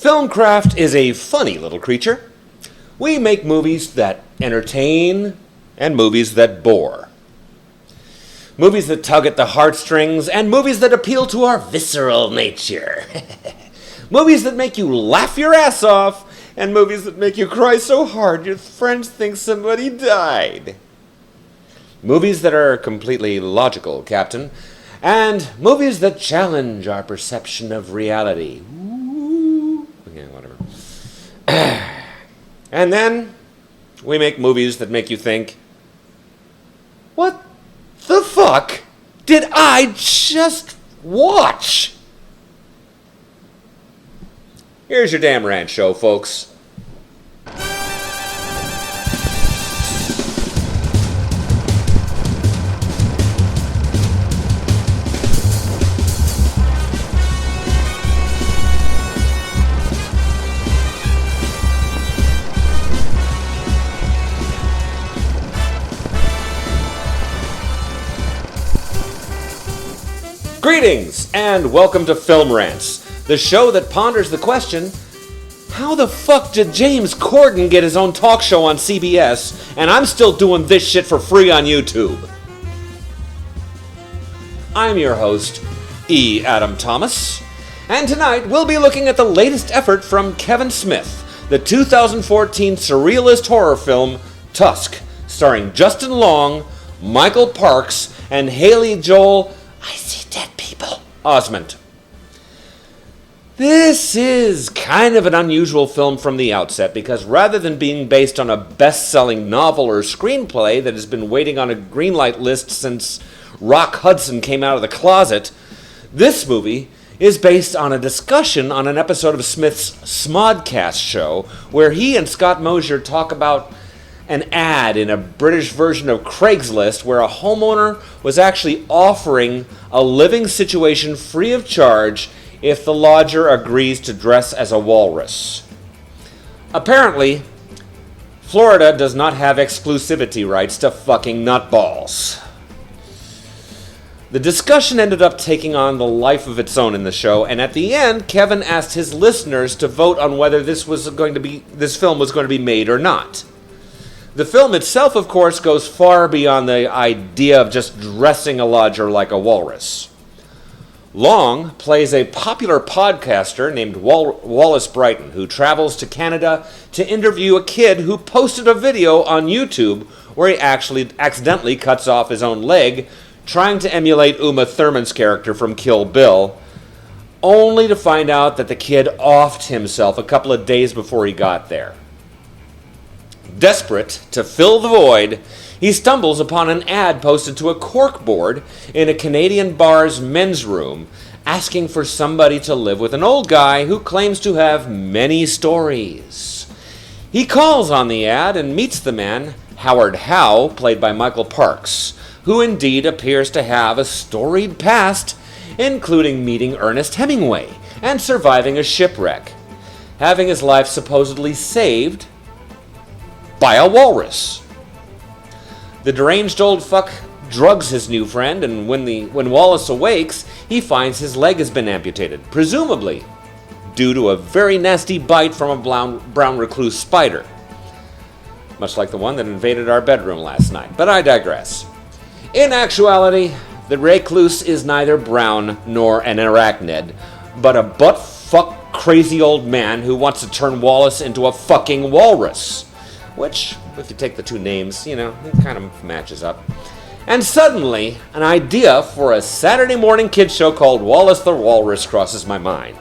Filmcraft is a funny little creature. We make movies that entertain and movies that bore. Movies that tug at the heartstrings and movies that appeal to our visceral nature. Movies that make you laugh your ass off and movies that make you cry so hard your friends think somebody died. Movies that are completely logical, Captain, and movies that challenge our perception of reality. Yeah, whatever. And then we make movies that make you think, what the fuck did I just watch? Here's your damn rant show, folks. Greetings, and welcome to Film Rants, the show that ponders the question, how the fuck did James Corden get his own talk show on CBS, and I'm still doing this shit for free on YouTube? I'm your host, E. Adam Thomas, and tonight we'll be looking at the latest effort from Kevin Smith, the 2014 surrealist horror film, Tusk, starring Justin Long, Michael Parks, and Haley Joel Osment. This is kind of an unusual film from the outset because rather than being based on a best-selling novel or screenplay that has been waiting on a greenlight list since Rock Hudson came out of the closet, this movie is based on a discussion on an episode of Smith's Smodcast show where he and Scott Mosier talk about an ad in a British version of Craigslist where a homeowner was actually offering a living situation free of charge if the lodger agrees to dress as a walrus. Apparently, Florida does not have exclusivity rights to fucking nutballs. The discussion ended up taking on the life of its own in the show, and at the end, Kevin asked his listeners to vote on whether this film was going to be made or not. The film itself, of course, goes far beyond the idea of just dressing a lodger like a walrus. Long plays a popular podcaster named Wallace Brighton, who travels to Canada to interview a kid who posted a video on YouTube where he actually accidentally cuts off his own leg, trying to emulate Uma Thurman's character from Kill Bill, only to find out that the kid offed himself a couple of days before he got there. Desperate to fill the void, he stumbles upon an ad posted to a corkboard in a Canadian bar's men's room, asking for somebody to live with an old guy who claims to have many stories. He calls on the ad and meets the man, Howard Howe, played by Michael Parks, who indeed appears to have a storied past, including meeting Ernest Hemingway and surviving a shipwreck, having his life supposedly saved by a walrus. The deranged old fuck drugs his new friend, and when Wallace awakes, he finds his leg has been amputated, presumably due to a very nasty bite from a brown recluse spider. Much like the one that invaded our bedroom last night, but I digress. In actuality, the recluse is neither brown nor an arachnid, but a butt-fuck crazy old man who wants to turn Wallace into a fucking walrus. Which, if you take the two names, it kind of matches up. And suddenly, an idea for a Saturday morning kids show called Wallace the Walrus crosses my mind.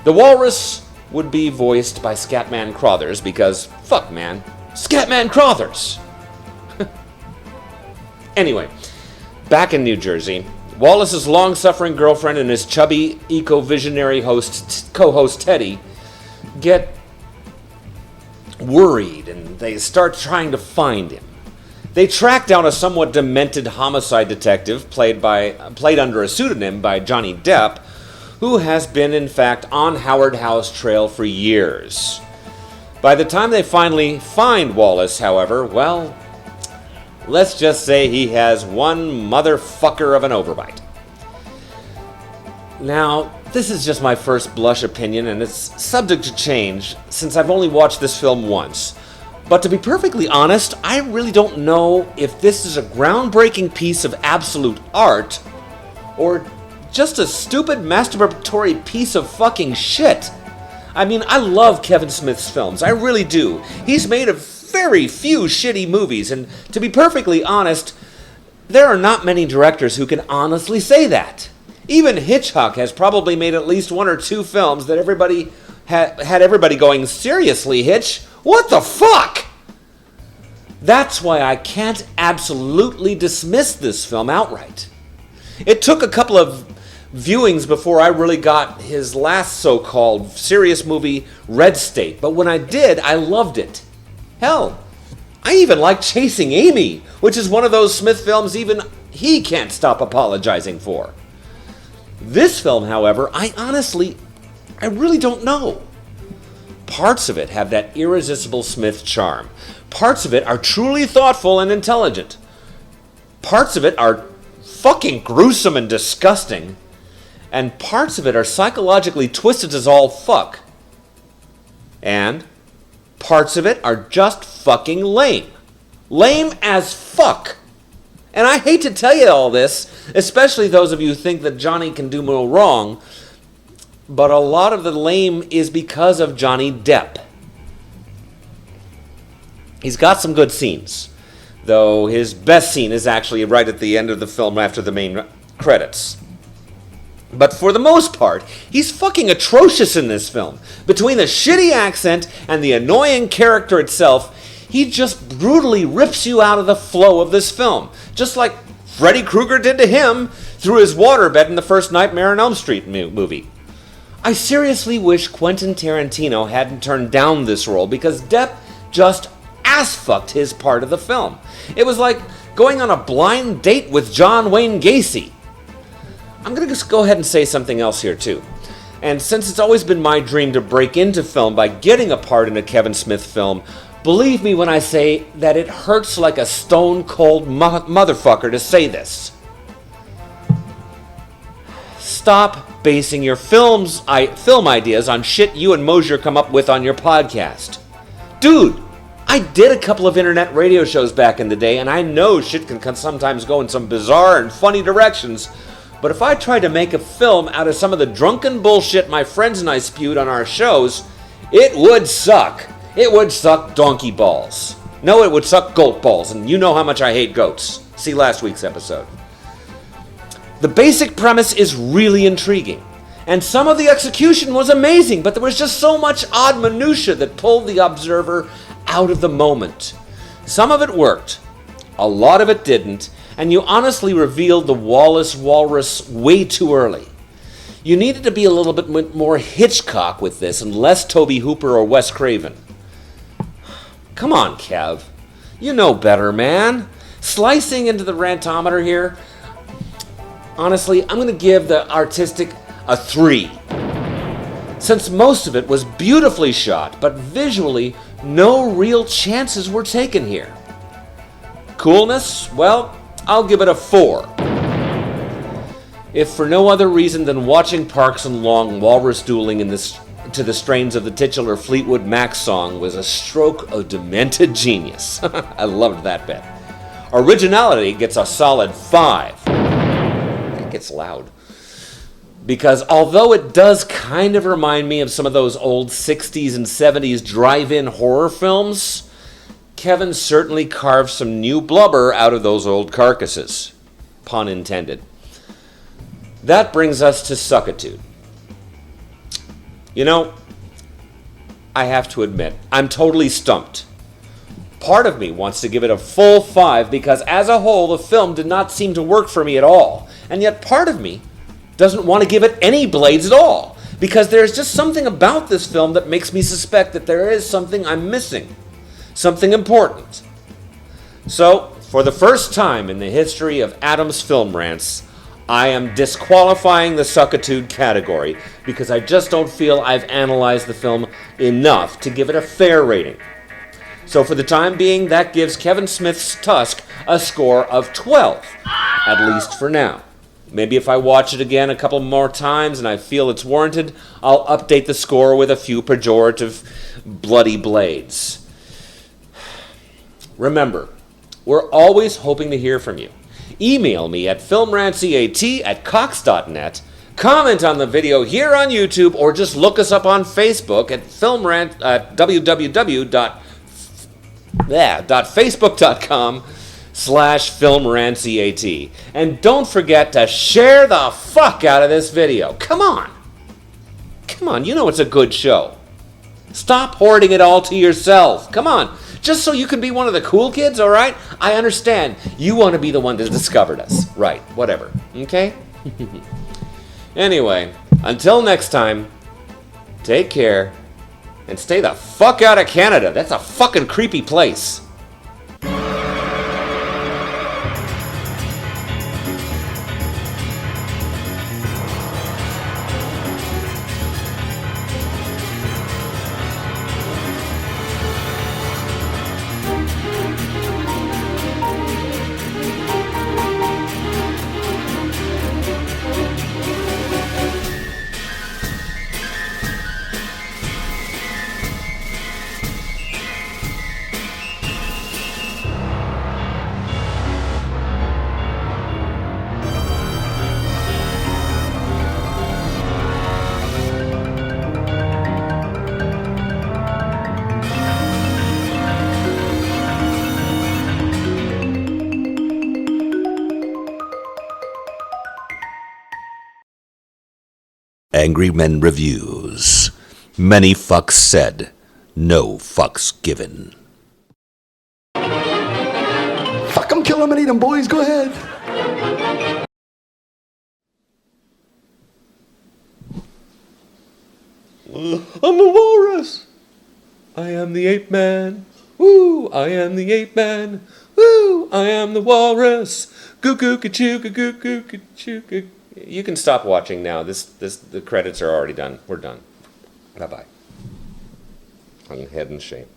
The walrus would be voiced by Scatman Crothers because, fuck man, Scatman Crothers! Anyway, back in New Jersey, Wallace's long-suffering girlfriend and his chubby eco-visionary co-host Teddy get worried and they start trying to find him. They track down a somewhat demented homicide detective played under a pseudonym by Johnny Depp, who has been in fact on Howard Howe's trail for years. By the time they finally find Wallace, however, well, let's just say he has one motherfucker of an overbite. Now, This is just my first blush opinion, and it's subject to change since I've only watched this film once. But to be perfectly honest, I really don't know if this is a groundbreaking piece of absolute art or just a stupid masturbatory piece of fucking shit. I mean, I love Kevin Smith's films, I really do. He's made a very few shitty movies, and to be perfectly honest, there are not many directors who can honestly say that. Even Hitchcock has probably made at least one or two films that everybody had everybody going, seriously, Hitch? What the fuck? That's why I can't absolutely dismiss this film outright. It took a couple of viewings before I really got his last so-called serious movie, Red State, but when I did, I loved it. Hell, I even like Chasing Amy, which is one of those Smith films even he can't stop apologizing for. This film, however, I really don't know. Parts of it have that irresistible Smith charm. Parts of it are truly thoughtful and intelligent. Parts of it are fucking gruesome and disgusting. And parts of it are psychologically twisted as all fuck. And parts of it are just fucking lame. Lame as fuck. And I hate to tell you all this, especially those of you who think that Johnny can do no wrong, but a lot of the lame is because of Johnny Depp. He's got some good scenes, though his best scene is actually right at the end of the film after the main credits. But for the most part, he's fucking atrocious in this film. Between the shitty accent and the annoying character itself, he just brutally rips you out of the flow of this film. Just like Freddy Krueger did to him through his waterbed in the first Nightmare on Elm Street movie. I seriously wish Quentin Tarantino hadn't turned down this role because Depp just ass-fucked his part of the film. It was like going on a blind date with John Wayne Gacy. I'm going to just go ahead and say something else here too. And since it's always been my dream to break into film by getting a part in a Kevin Smith film, believe me when I say that it hurts like a stone-cold motherfucker to say this. Stop basing your film ideas on shit you and Mosier come up with on your podcast. Dude, I did a couple of internet radio shows back in the day, and I know shit can sometimes go in some bizarre and funny directions, but if I tried to make a film out of some of the drunken bullshit my friends and I spewed on our shows, it would suck. It would suck donkey balls. No, it would suck goat balls, and you know how much I hate goats. See last week's episode. The basic premise is really intriguing, and some of the execution was amazing, but there was just so much odd minutia that pulled the observer out of the moment. Some of it worked, a lot of it didn't, and you honestly revealed the Wallace Walrus way too early. You needed to be a little bit more Hitchcock with this and less Tobe Hooper or Wes Craven. Come on, Kev. You know better, man. Slicing into the Rantometer here, honestly, I'm going to give the artistic a 3. Since most of it was beautifully shot, but visually, no real chances were taken here. Coolness? Well, I'll give it a 4. If for no other reason than watching Parks and Long walrus dueling to the strains of the titular Fleetwood Mac song was a stroke of demented genius. I loved that bit. Originality gets a solid 5. It gets loud. Because although it does kind of remind me of some of those old 60s and 70s drive-in horror films, Kevin certainly carved some new blubber out of those old carcasses. Pun intended. That brings us to Suckitude. You know, I have to admit, I'm totally stumped. Part of me wants to give it a full 5 because as a whole, the film did not seem to work for me at all. And yet part of me doesn't want to give it any blades at all because there's just something about this film that makes me suspect that there is something I'm missing. Something important. So, for the first time in the history of Adam's Film Rants, I am disqualifying the Suckitude category because I just don't feel I've analyzed the film enough to give it a fair rating. So for the time being, that gives Kevin Smith's Tusk a score of 12, at least for now. Maybe if I watch it again a couple more times and I feel it's warranted, I'll update the score with a few pejorative bloody blades. Remember, we're always hoping to hear from you. Email me at filmrantseat@cox.net, comment on the video here on YouTube, or just look us up on Facebook at www.facebook.com/filmrantseat. And don't forget to share the fuck out of this video. Come on. Come on, you know it's a good show. Stop hoarding it all to yourself. Come on. Just so you can be one of the cool kids, all right? I understand. You want to be the one that discovered us. Right, whatever. Okay? Anyway, until next time, take care and stay the fuck out of Canada. That's a fucking creepy place. Angry Men Reviews. Many fucks said, no fucks given. Fuck 'em, kill 'em, and eat 'em, boys. Go ahead. I'm the walrus. I am the ape man. Woo! I am the ape man. Woo! I am the walrus. Goo goo choo goo goo goo choo. You can stop watching now. The credits are already done. We're done. Bye bye. I'm head in shape.